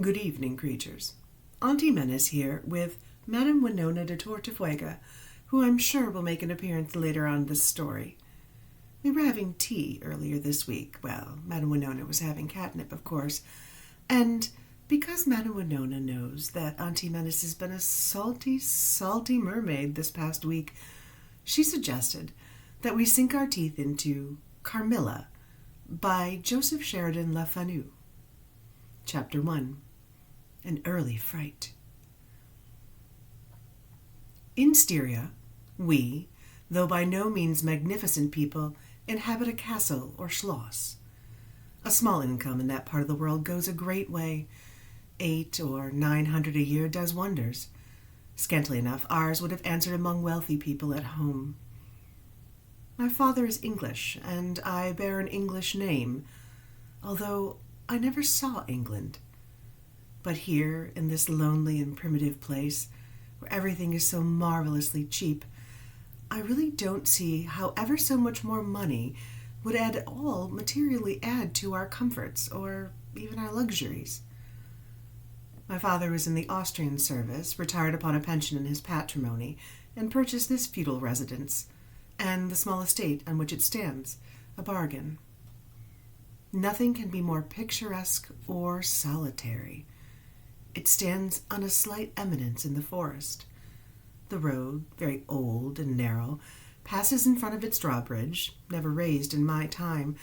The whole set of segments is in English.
Good evening, creatures. Auntie Menace here with Madame Winona de Tortufuega, who I'm sure will make an appearance later on this story. We were having tea earlier this week. Well, Madame Winona was having catnip, of course. And because Madame Winona knows that Auntie Menace has been a salty, salty mermaid this past week, she suggested that we sink our teeth into Carmilla by Joseph Sheridan Fanu. Chapter 1. An Early Fright. In Styria, we, though by no means magnificent people, inhabit a castle or schloss. A small income in that part of the world goes a great way. 800 or 900 a year does wonders. Scantily enough, ours would have answered among wealthy people at home. My father is English, and I bear an English name, although I never saw England. But here, in this lonely and primitive place, where everything is so marvelously cheap, I really don't see how ever so much more money would at all materially add to our comforts or even our luxuries. My father was in the Austrian service, retired upon a pension in his patrimony, and purchased this feudal residence, and the small estate on which it stands, a bargain. Nothing can be more picturesque or solitary. It stands on a slight eminence in the forest. The road, very old and narrow, passes in front of its drawbridge, never raised in my time,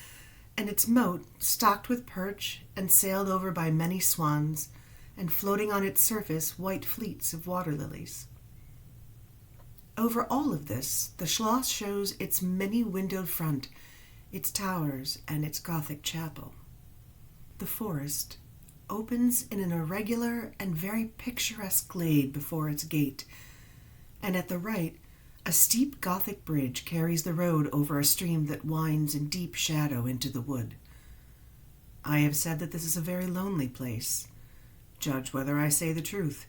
and its moat, stocked with perch and sailed over by many swans, and floating on its surface white fleets of water lilies. Over all of this, the schloss shows its many-windowed front, its towers, and its Gothic chapel. The forest opens in an irregular and very picturesque glade before its gate, and at the right, a steep Gothic bridge carries the road over a stream that winds in deep shadow into the wood. I have said that this is a very lonely place. Judge whether I say the truth.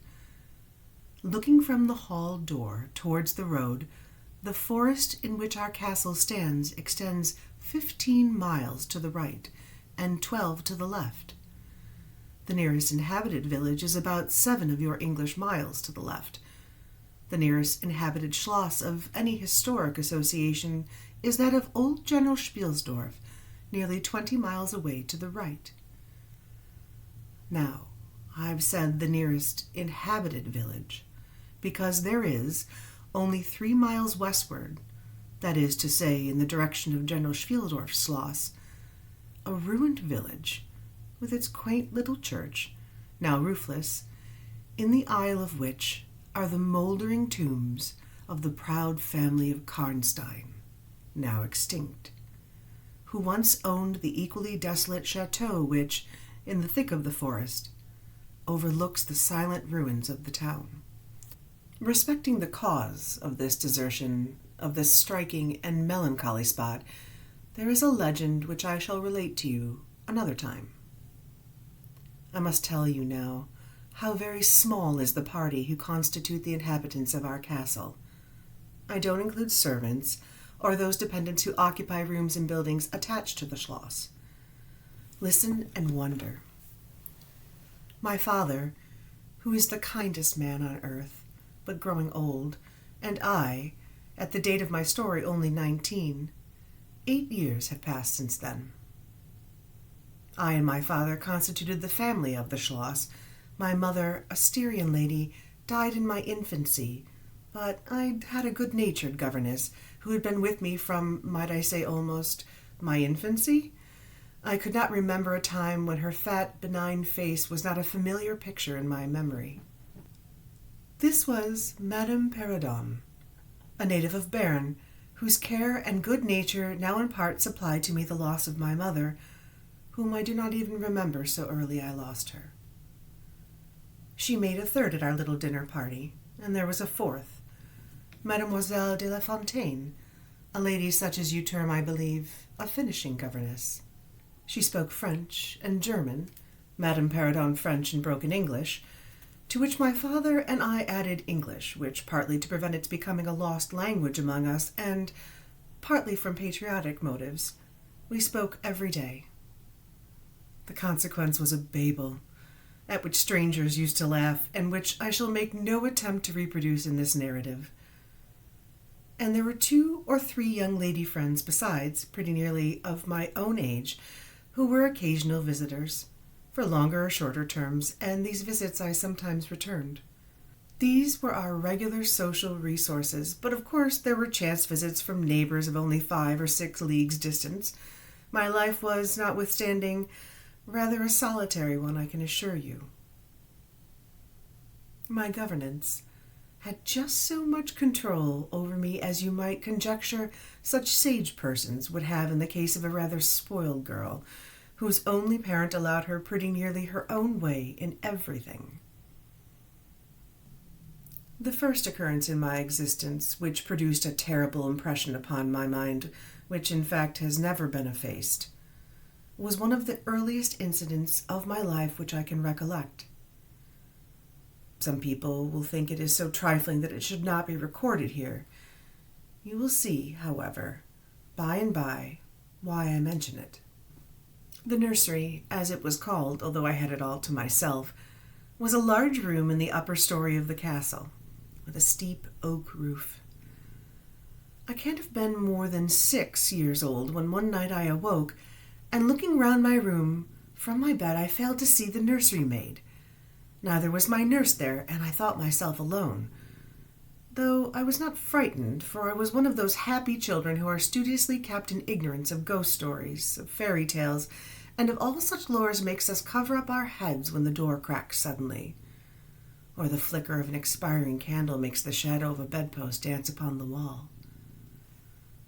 Looking from the hall door towards the road, the forest in which our castle stands extends 15 miles to the right and 12 to the left. The nearest inhabited village is about 7 of your English miles to the left. The nearest inhabited schloss of any historic association is that of Old General Spielsdorf, nearly 20 miles away to the right. Now, I've said the nearest inhabited village, because there is, only 3 miles westward, that is to say, in the direction of General Spielsdorf's schloss, a ruined village, with its quaint little church, now roofless, in the aisle of which are the mouldering tombs of the proud family of Karnstein, now extinct, who once owned the equally desolate chateau which, in the thick of the forest, overlooks the silent ruins of the town. Respecting the cause of this desertion of this striking and melancholy spot, there is a legend which I shall relate to you another time. I must tell you now how very small is the party who constitute the inhabitants of our castle. I don't include servants or those dependents who occupy rooms in buildings attached to the schloss. Listen and wonder. My father, who is the kindest man on earth, but growing old, and I, at the date of my story only 19, 8 years have passed since then. I and my father constituted the family of the schloss. My mother, a Styrian lady, died in my infancy, but I had a good-natured governess who had been with me from, might I say, almost my infancy. I could not remember a time when her fat, benign face was not a familiar picture in my memory. This was Madame Perrodon, a native of Bern, whose care and good nature now in part supplied to me the loss of my mother, whom I do not even remember, so early I lost her. She made a third at our little dinner party, and there was a fourth, Mademoiselle de la Fontaine, a lady such as you term, I believe, a finishing governess. She spoke French and German, Madame Perrodon French and broken English, to which my father and I added English, which, partly to prevent its becoming a lost language among us, and partly from patriotic motives, we spoke every day. The consequence was a Babel. at which strangers used to laugh, and which I shall make no attempt to reproduce in this narrative. And there were 2 or 3 young lady friends besides, pretty nearly of my own age, who were occasional visitors, for longer or shorter terms, and these visits I sometimes returned. These were our regular social resources, but of course there were chance visits from neighbors of only 5 or 6 leagues distance. My life was, notwithstanding, rather a solitary one, I can assure you. My governess had just so much control over me as you might conjecture such sage persons would have in the case of a rather spoiled girl, whose only parent allowed her pretty nearly her own way in everything. The first occurrence in my existence which produced a terrible impression upon my mind, which in fact has never been effaced, was one of the earliest incidents of my life which I can recollect. Some people will think it is so trifling that it should not be recorded here. You will see, however, by and by, why I mention it. The nursery, as it was called, although I had it all to myself, was a large room in the upper story of the castle, with a steep oak roof. I can't have been more than 6 years old when one night I awoke, and looking round my room from my bed I failed to see the nursery maid. Neither was my nurse there, and I thought myself alone, though I was not frightened, for I was one of those happy children who are studiously kept in ignorance of ghost stories, of fairy tales, and of all such lore as makes us cover up our heads when the door cracks suddenly, or the flicker of an expiring candle makes the shadow of a bedpost dance upon the wall.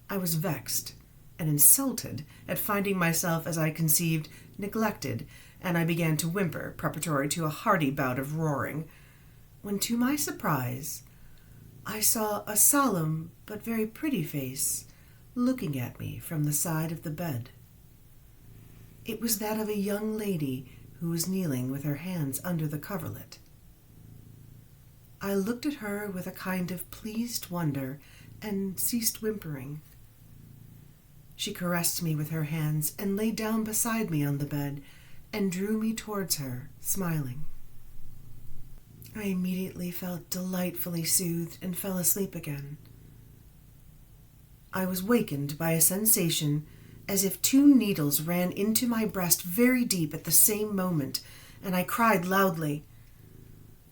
I was vexed and insulted at finding myself, as I conceived, neglected, and I began to whimper, preparatory to a hearty bout of roaring, when to my surprise I saw a solemn but very pretty face looking at me from the side of the bed. It was that of a young lady who was kneeling with her hands under the coverlet. I looked at her with a kind of pleased wonder and ceased whimpering. She caressed me with her hands and lay down beside me on the bed and drew me towards her, smiling. I immediately felt delightfully soothed and fell asleep again. I was wakened by a sensation as if 2 needles ran into my breast very deep at the same moment, and I cried loudly.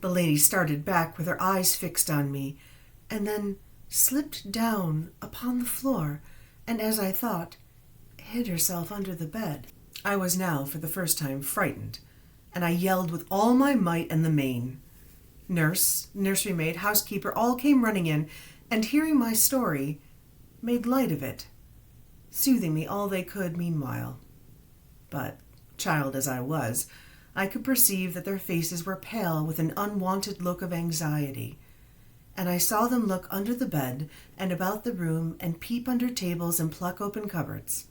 The lady started back with her eyes fixed on me, and then slipped down upon the floor, and, as I thought, hid herself under the bed. I was now, for the first time, frightened, and I yelled with all my might and the main. Nurse, nursery maid, housekeeper, all came running in, and hearing my story, made light of it, soothing me all they could meanwhile. But, child as I was, I could perceive that their faces were pale with an unwonted look of anxiety, and I saw them look under the bed and about the room and peep under tables and pluck open cupboards.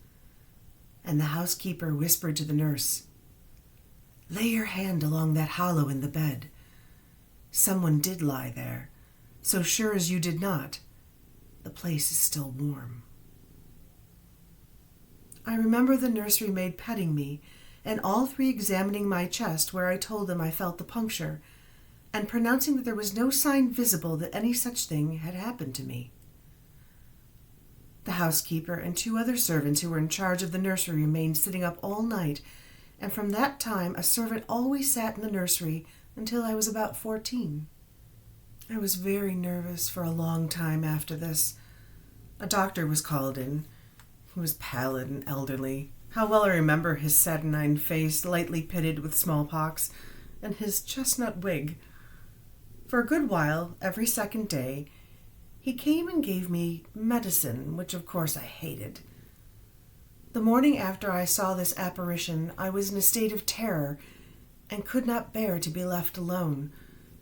And the housekeeper whispered to the nurse, "Lay your hand along that hollow in the bed. Someone did lie there, so sure as you did not, the place is still warm." I remember the nursery maid petting me, and all 3 examining my chest, where I told them I felt the puncture, and pronouncing that there was no sign visible that any such thing had happened to me. The housekeeper and 2 other servants who were in charge of the nursery remained sitting up all night, and from that time a servant always sat in the nursery until I was about 14. I was very nervous for a long time after this. A doctor was called in. He was pallid and elderly. How well I remember his saturnine face, lightly pitted with smallpox, and his chestnut wig. For a good while, every second day, he came and gave me medicine, which of course I hated. The morning after I saw this apparition, I was in a state of terror, and could not bear to be left alone,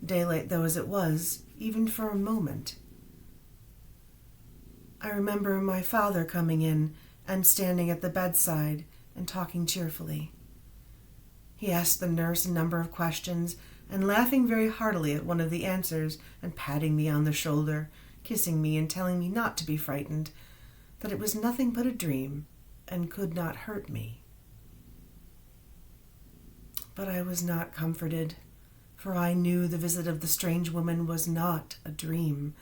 daylight though as it was, even for a moment. I remember my father coming in and standing at the bedside and talking cheerfully. He asked the nurse a number of questions, and laughing very heartily at one of the answers, and patting me on the shoulder, kissing me and telling me not to be frightened, that it was nothing but a dream, and could not hurt me. But I was not comforted, for I knew the visit of the strange woman was not a dream,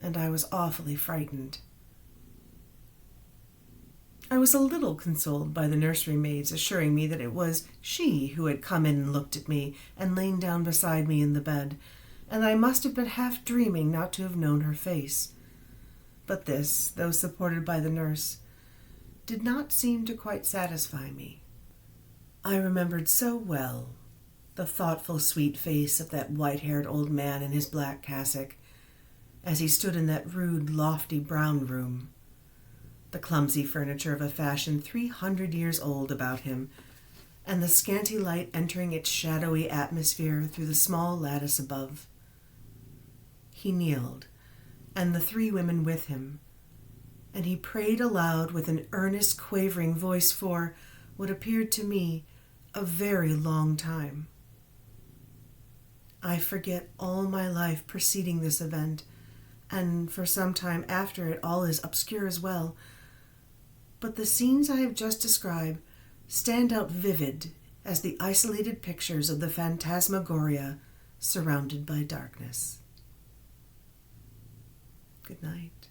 and I was awfully frightened. I was a little consoled by the nursery maids assuring me that it was she who had come in and looked at me and lain down beside me in the bed, and I must have been half dreaming not to have known her face. But this, though supported by the nurse, did not seem to quite satisfy me. I remembered so well the thoughtful, sweet face of that white-haired old man in his black cassock as he stood in that rude, lofty brown room, the clumsy furniture of a fashion 300 years old about him, and the scanty light entering its shadowy atmosphere through the small lattice above. He kneeled, and the 3 women with him, and he prayed aloud with an earnest, quavering voice for what appeared to me a very long time. I forget all my life preceding this event, and for some time after it all is obscure as well, but the scenes I have just described stand out vivid as the isolated pictures of the phantasmagoria surrounded by darkness. Good night.